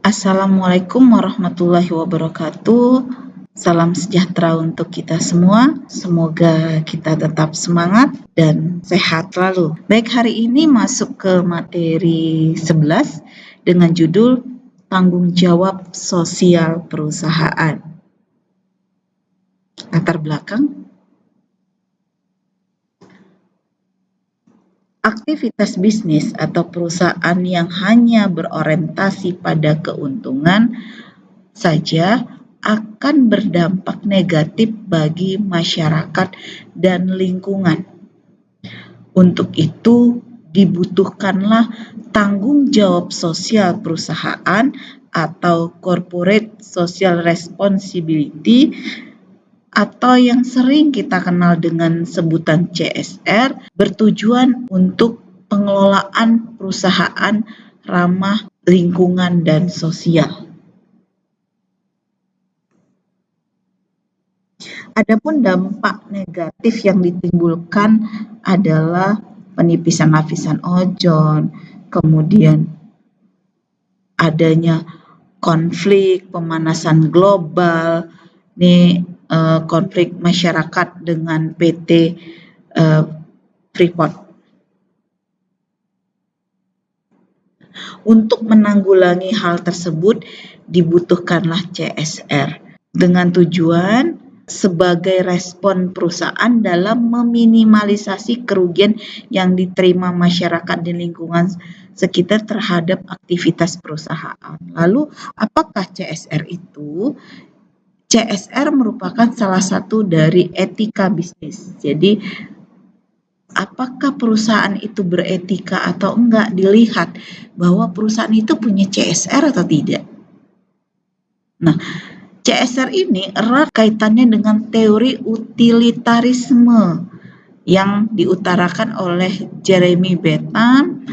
Assalamualaikum warahmatullahi wabarakatuh. Salam sejahtera untuk kita semua. Semoga kita tetap semangat dan sehat selalu. Baik, hari ini masuk ke materi 11 dengan judul Tanggung Jawab Sosial Perusahaan. Latar belakang. Aktivitas bisnis atau perusahaan yang hanya berorientasi pada keuntungan saja akan berdampak negatif bagi masyarakat dan lingkungan. Untuk itu, dibutuhkanlah tanggung jawab sosial perusahaan atau corporate social responsibility atau yang sering kita kenal dengan sebutan CSR, bertujuan untuk pengelolaan perusahaan ramah lingkungan dan sosial. Adapun dampak negatif yang ditimbulkan adalah penipisan lapisan ozon, kemudian adanya konflik, pemanasan global, konflik masyarakat dengan PT Freeport. Untuk menanggulangi hal tersebut dibutuhkanlah CSR dengan tujuan sebagai respon perusahaan dalam meminimalisasi kerugian yang diterima masyarakat dan lingkungan sekitar terhadap aktivitas perusahaan. Lalu, apakah CSR itu? CSR merupakan salah satu dari etika bisnis. Jadi, apakah perusahaan itu beretika atau enggak dilihat bahwa perusahaan itu punya CSR atau tidak. Nah, CSR ini erat kaitannya dengan teori utilitarisme yang diutarakan oleh Jeremy Bentham,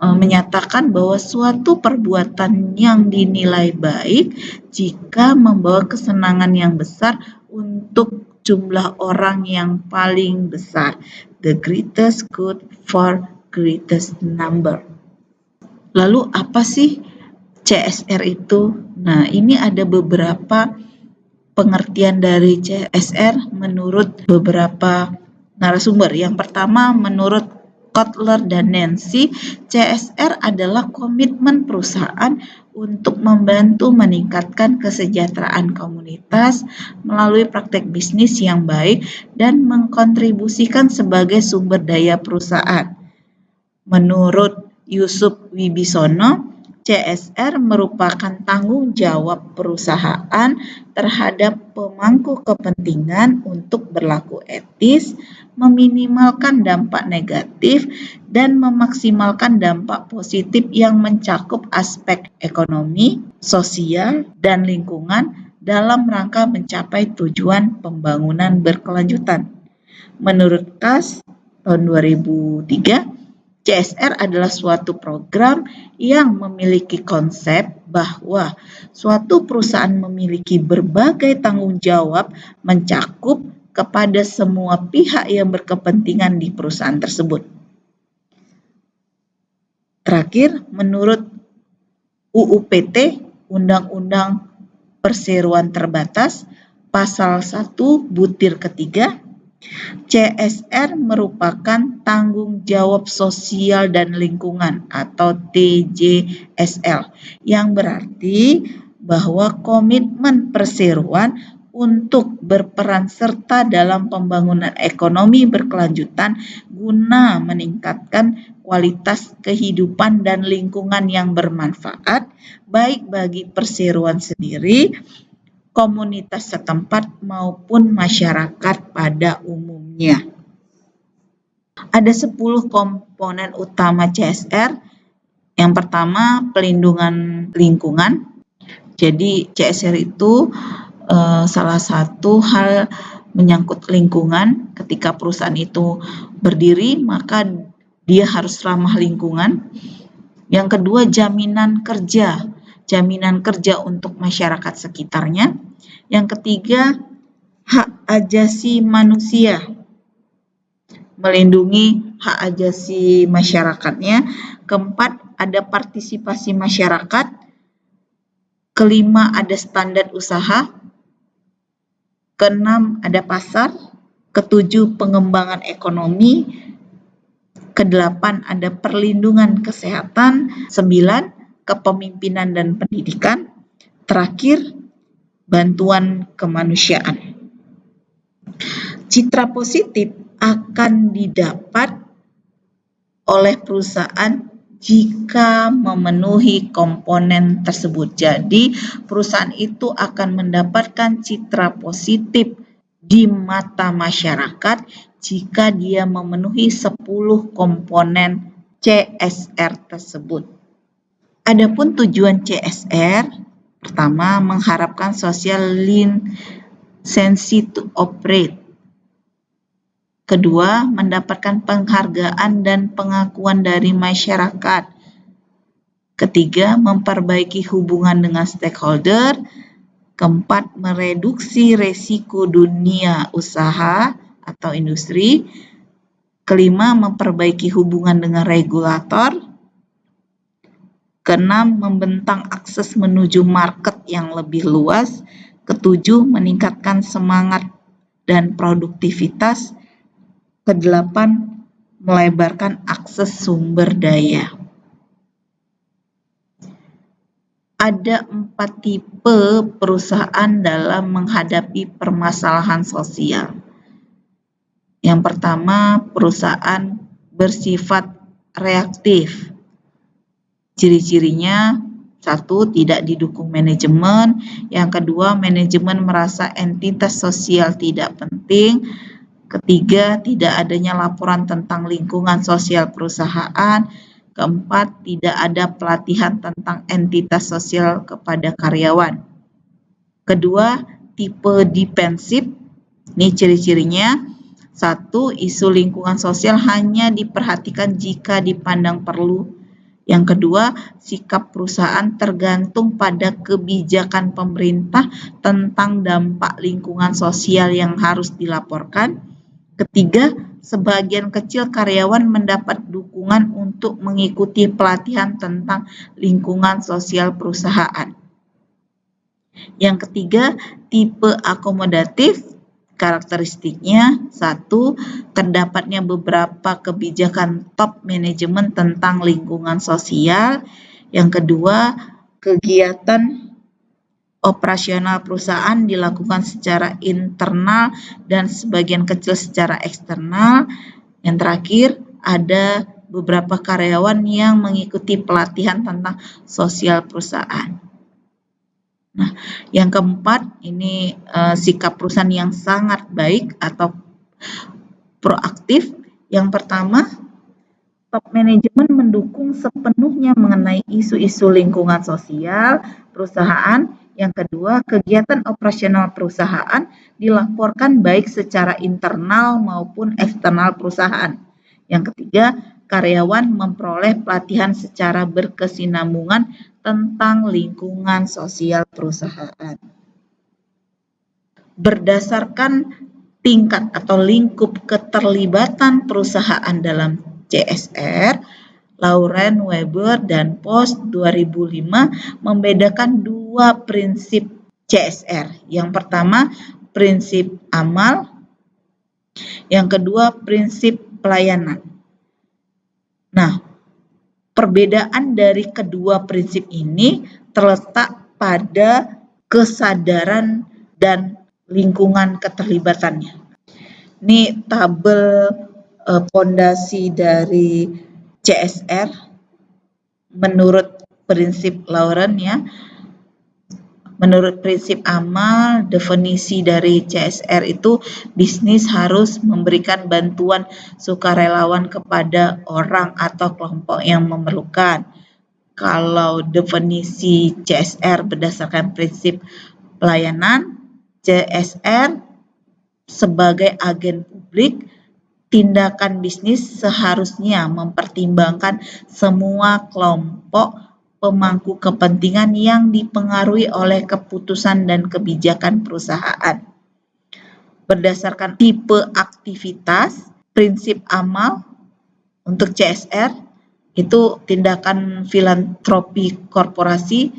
menyatakan bahwa suatu perbuatan yang dinilai baik jika membawa kesenangan yang besar untuk jumlah orang yang paling besar. The greatest good for greatest number. Lalu apa sih CSR itu? Nah, ini ada beberapa pengertian dari CSR menurut beberapa narasumber. Yang pertama, menurut Kotler dan Nancy, CSR adalah komitmen perusahaan untuk membantu meningkatkan kesejahteraan komunitas melalui praktek bisnis yang baik dan mengkontribusikan sebagai sumber daya perusahaan. Menurut Yusuf Wibisono, CSR merupakan tanggung jawab perusahaan terhadap pemangku kepentingan untuk berlaku etis, meminimalkan dampak negatif, dan memaksimalkan dampak positif yang mencakup aspek ekonomi, sosial, dan lingkungan dalam rangka mencapai tujuan pembangunan berkelanjutan. Menurut KAS tahun 2003, CSR adalah suatu program yang memiliki konsep bahwa suatu perusahaan memiliki berbagai tanggung jawab mencakup kepada semua pihak yang berkepentingan di perusahaan tersebut. Terakhir, menurut UU PT, Undang-Undang Perseroan Terbatas, Pasal 1 Butir ketiga, CSR merupakan tanggung jawab sosial dan lingkungan atau TJSL, yang berarti bahwa komitmen perseroan untuk berperan serta dalam pembangunan ekonomi berkelanjutan guna meningkatkan kualitas kehidupan dan lingkungan yang bermanfaat baik bagi perseroan sendiri, komunitas setempat maupun masyarakat pada umumnya. Ada 10 komponen utama CSR. Yang pertama, pelindungan lingkungan. Jadi CSR itu salah satu hal menyangkut lingkungan. Ketika perusahaan itu berdiri, maka dia harus ramah lingkungan. Yang kedua, jaminan kerja untuk masyarakat sekitarnya. Yang ketiga, hak ajasi manusia, melindungi hak ajasi masyarakatnya. Keempat, ada partisipasi masyarakat. Kelima, ada standar usaha. Keenam, ada pasar. Ketujuh, pengembangan ekonomi. Kedelapan, ada perlindungan kesehatan. 9, kepemimpinan dan pendidikan. Terakhir, bantuan kemanusiaan. Citra positif akan didapat oleh perusahaan jika memenuhi komponen tersebut. Jadi, perusahaan itu akan mendapatkan citra positif di mata masyarakat jika dia memenuhi 10 komponen CSR tersebut. Adapun tujuan CSR, pertama, mengharapkan social license to operate. Kedua, mendapatkan penghargaan dan pengakuan dari masyarakat. Ketiga, memperbaiki hubungan dengan stakeholder. Keempat, mereduksi resiko dunia usaha atau industri. Kelima, memperbaiki hubungan dengan regulator. Keenam, membentang akses menuju market yang lebih luas. Ketujuh, meningkatkan semangat dan produktivitas. Kedelapan, melebarkan akses sumber daya. Ada 4 tipe perusahaan dalam menghadapi permasalahan sosial. Yang pertama, perusahaan bersifat reaktif. Ciri-cirinya, 1, tidak didukung manajemen. Yang kedua, manajemen merasa entitas sosial tidak penting. Ketiga, tidak adanya laporan tentang lingkungan sosial perusahaan. Keempat, tidak ada pelatihan tentang entitas sosial kepada karyawan. Kedua, tipe defensif. Ini ciri-cirinya. 1, isu lingkungan sosial hanya diperhatikan jika dipandang perlu. Yang kedua, sikap perusahaan tergantung pada kebijakan pemerintah tentang dampak lingkungan sosial yang harus dilaporkan. Ketiga, sebagian kecil karyawan mendapat dukungan untuk mengikuti pelatihan tentang lingkungan sosial perusahaan. Yang ketiga, tipe akomodatif. Karakteristiknya, 1, terdapatnya beberapa kebijakan top manajemen tentang lingkungan sosial. Yang kedua, kegiatan operasional perusahaan dilakukan secara internal dan sebagian kecil secara eksternal. Yang terakhir, ada beberapa karyawan yang mengikuti pelatihan tentang sosial perusahaan. Nah, yang keempat, ini sikap perusahaan yang sangat baik atau proaktif. Yang pertama, top manajemen mendukung sepenuhnya mengenai isu-isu lingkungan sosial perusahaan. Yang kedua, kegiatan operasional perusahaan dilaporkan baik secara internal maupun eksternal perusahaan. Yang ketiga, karyawan memperoleh pelatihan secara berkesinambungan tentang lingkungan sosial perusahaan. Berdasarkan tingkat atau lingkup keterlibatan perusahaan dalam CSR, Lauren Weber dan Post 2005 membedakan 2 prinsip CSR. Yang pertama, prinsip amal. Yang kedua, prinsip pelayanan. Nah, perbedaan dari kedua prinsip ini terletak pada kesadaran dan lingkungan keterlibatannya. Ini tabel pondasi dari CSR menurut prinsip Lauren ya. Menurut prinsip amal, definisi dari CSR itu bisnis harus memberikan bantuan sukarelawan kepada orang atau kelompok yang memerlukan. Kalau definisi CSR berdasarkan prinsip pelayanan, CSR sebagai agen publik, tindakan bisnis seharusnya mempertimbangkan semua kelompok pemangku kepentingan yang dipengaruhi oleh keputusan dan kebijakan perusahaan. Berdasarkan tipe aktivitas, prinsip amal untuk CSR itu tindakan filantropi korporasi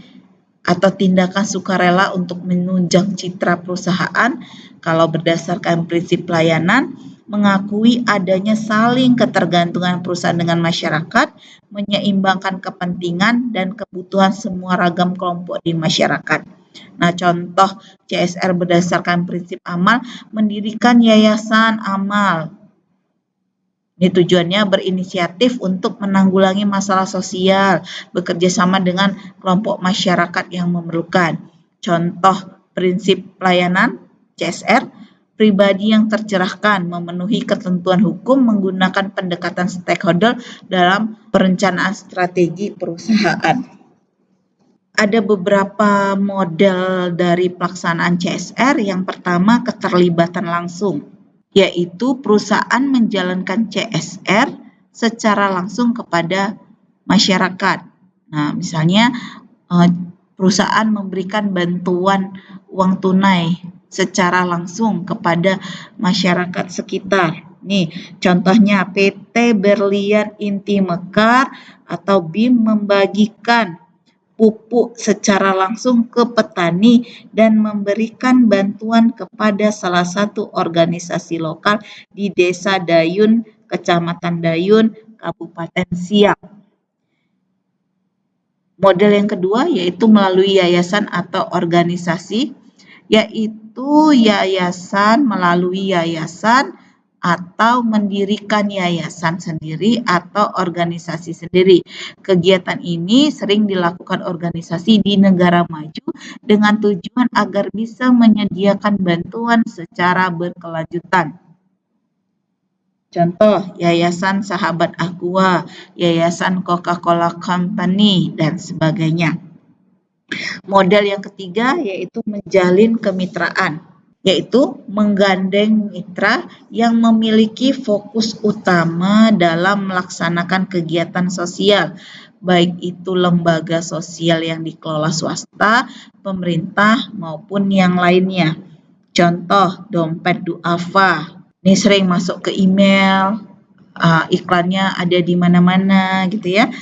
atau tindakan sukarela untuk menunjang citra perusahaan. Kalau berdasarkan prinsip pelayanan, mengakui adanya saling ketergantungan perusahaan dengan masyarakat, menyeimbangkan kepentingan dan kebutuhan semua ragam kelompok di masyarakat. Nah, contoh CSR berdasarkan prinsip amal, mendirikan yayasan amal. Ini tujuannya berinisiatif untuk menanggulangi masalah sosial, bekerja sama dengan kelompok masyarakat yang memerlukan. Contoh prinsip pelayanan CSR, pribadi yang tercerahkan, memenuhi ketentuan hukum, menggunakan pendekatan stakeholder dalam perencanaan strategi perusahaan. Ada beberapa model dari pelaksanaan CSR. Yang pertama, keterlibatan langsung, yaitu perusahaan menjalankan CSR secara langsung kepada masyarakat. Nah, misalnya perusahaan memberikan bantuan uang tunai secara langsung kepada masyarakat sekitar. Nih, contohnya PT Berlian Inti Mekar atau BIM membagikan pupuk secara langsung ke petani dan memberikan bantuan kepada salah satu organisasi lokal di Desa Dayun, Kecamatan Dayun, Kabupaten Siak. Model yang kedua yaitu melalui yayasan atau organisasi, yaitu yayasan melalui yayasan atau mendirikan yayasan sendiri atau organisasi sendiri. Kegiatan ini sering dilakukan organisasi di negara maju dengan tujuan agar bisa menyediakan bantuan secara berkelanjutan. Contoh, Yayasan Sahabat Aqua, Yayasan Coca-Cola Company, dan sebagainya. Model yang ketiga yaitu menjalin kemitraan, yaitu menggandeng mitra yang memiliki fokus utama dalam melaksanakan kegiatan sosial, baik itu lembaga sosial yang dikelola swasta, pemerintah, maupun yang lainnya. Contoh, Dompet Duafa. Ini sering masuk ke email, iklannya ada di mana-mana gitu ya.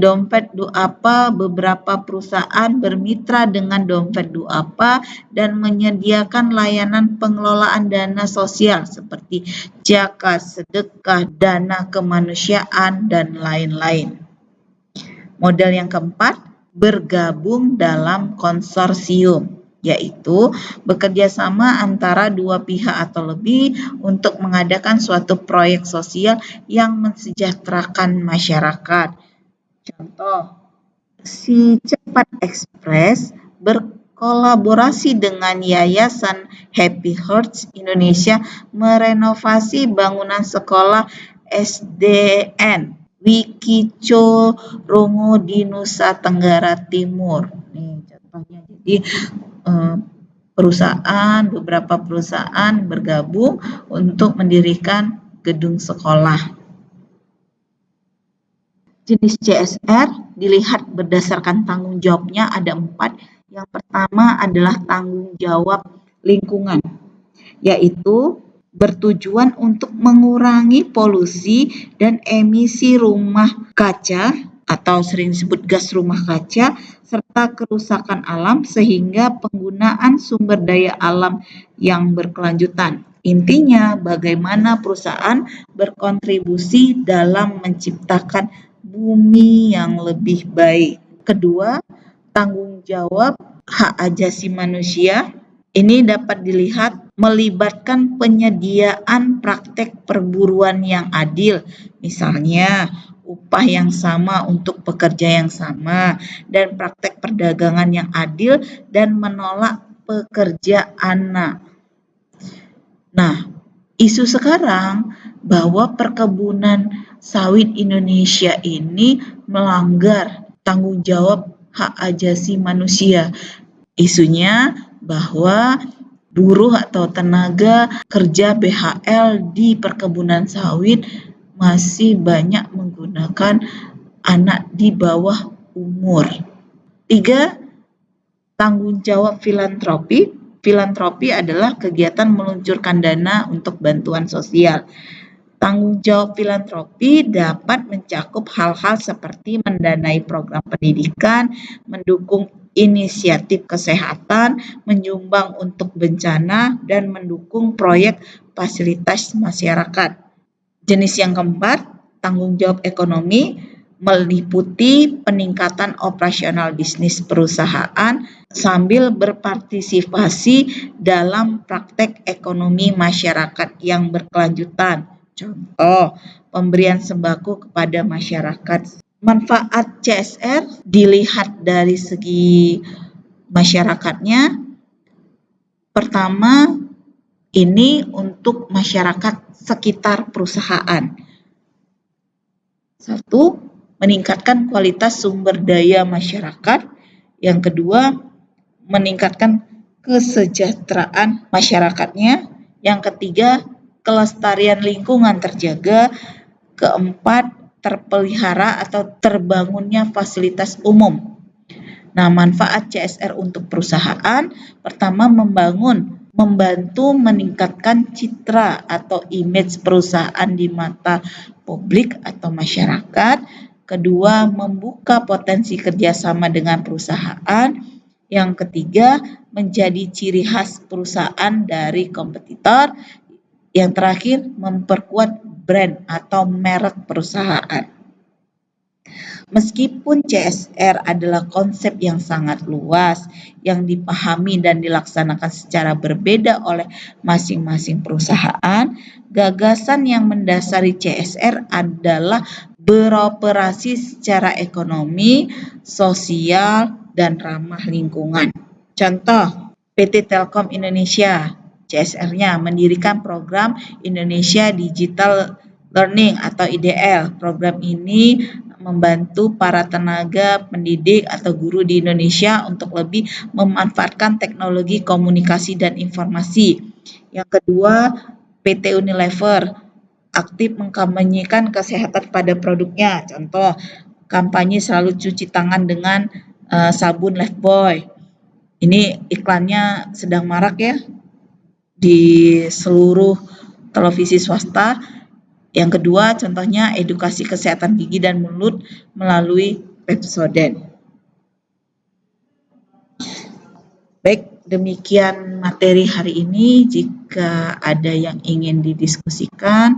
Dompet Duafa, beberapa perusahaan bermitra dengan Dompet Duafa dan menyediakan layanan pengelolaan dana sosial seperti zakat, sedekah, dana kemanusiaan, dan lain-lain. Model yang keempat, bergabung dalam konsorsium, yaitu bekerja sama antara dua pihak atau lebih untuk mengadakan suatu proyek sosial yang mensejahterakan masyarakat. Contoh, Si Cepat Express berkolaborasi dengan Yayasan Happy Hearts Indonesia merenovasi bangunan sekolah SDN Wikico Rongo di Nusa Tenggara Timur. Nih contohnya, jadi beberapa perusahaan bergabung untuk mendirikan gedung sekolah. Jenis CSR dilihat berdasarkan tanggung jawabnya ada 4. Yang pertama adalah tanggung jawab lingkungan, yaitu bertujuan untuk mengurangi polusi dan emisi rumah kaca atau sering disebut gas rumah kaca, serta kerusakan alam sehingga penggunaan sumber daya alam yang berkelanjutan. Intinya, bagaimana perusahaan berkontribusi dalam menciptakan bumi yang lebih baik. Kedua, tanggung jawab hak asasi manusia. Ini dapat dilihat melibatkan penyediaan praktek perburuan yang adil, misalnya upah yang sama untuk pekerja yang sama, dan praktek perdagangan yang adil dan menolak pekerja anak. Nah, isu sekarang bahwa perkebunan sawit Indonesia ini melanggar tanggung jawab hak asasi manusia. Isunya bahwa buruh atau tenaga kerja BHL di perkebunan sawit masih banyak menggunakan anak di bawah umur. 3. Tanggung jawab filantropi. Filantropi adalah kegiatan meluncurkan dana untuk bantuan sosial. Tanggung jawab filantropi dapat mencakup hal-hal seperti mendanai program pendidikan, mendukung inisiatif kesehatan, menyumbang untuk bencana, dan mendukung proyek fasilitas masyarakat. Jenis yang keempat, tanggung jawab ekonomi, meliputi peningkatan operasional bisnis perusahaan sambil berpartisipasi dalam praktek ekonomi masyarakat yang berkelanjutan. Contoh, pemberian sembako kepada masyarakat. Manfaat CSR dilihat dari segi masyarakatnya. Pertama, ini untuk masyarakat sekitar perusahaan. Satu, meningkatkan kualitas sumber daya masyarakat. Yang kedua, meningkatkan kesejahteraan masyarakatnya. Yang ketiga, kelestarian lingkungan terjaga. Keempat, terpelihara atau terbangunnya fasilitas umum. Nah, manfaat CSR untuk perusahaan, pertama membantu meningkatkan citra atau image perusahaan di mata publik atau masyarakat. Kedua, membuka potensi kerjasama dengan perusahaan. Yang ketiga, menjadi ciri khas perusahaan dari kompetitor. Yang terakhir, memperkuat brand atau merek perusahaan. Meskipun CSR adalah konsep yang sangat luas, yang dipahami dan dilaksanakan secara berbeda oleh masing-masing perusahaan, gagasan yang mendasari CSR adalah beroperasi secara ekonomi, sosial, dan ramah lingkungan. Contoh, PT Telkom Indonesia, CSR-nya mendirikan program Indonesia Digital Learning atau IDL. Program ini membantu para tenaga pendidik atau guru di Indonesia untuk lebih memanfaatkan teknologi komunikasi dan informasi. Yang kedua, PT Unilever aktif mengkampanyekan kesehatan pada produknya. Contoh, kampanye selalu cuci tangan dengan sabun Lifebuoy. Ini iklannya sedang marak ya di seluruh televisi swasta. Yang kedua, contohnya edukasi kesehatan gigi dan mulut melalui Pepsodent. Baik, demikian materi hari ini. Jika ada yang ingin didiskusikan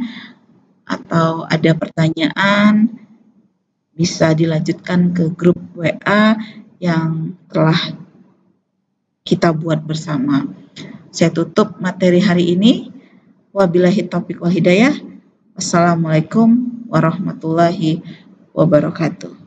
atau ada pertanyaan, bisa dilanjutkan ke grup WA yang telah kita buat bersama. Saya tutup materi hari ini. Wabillahi taufiq wal hidayah. Wassalamualaikum warahmatullahi wabarakatuh.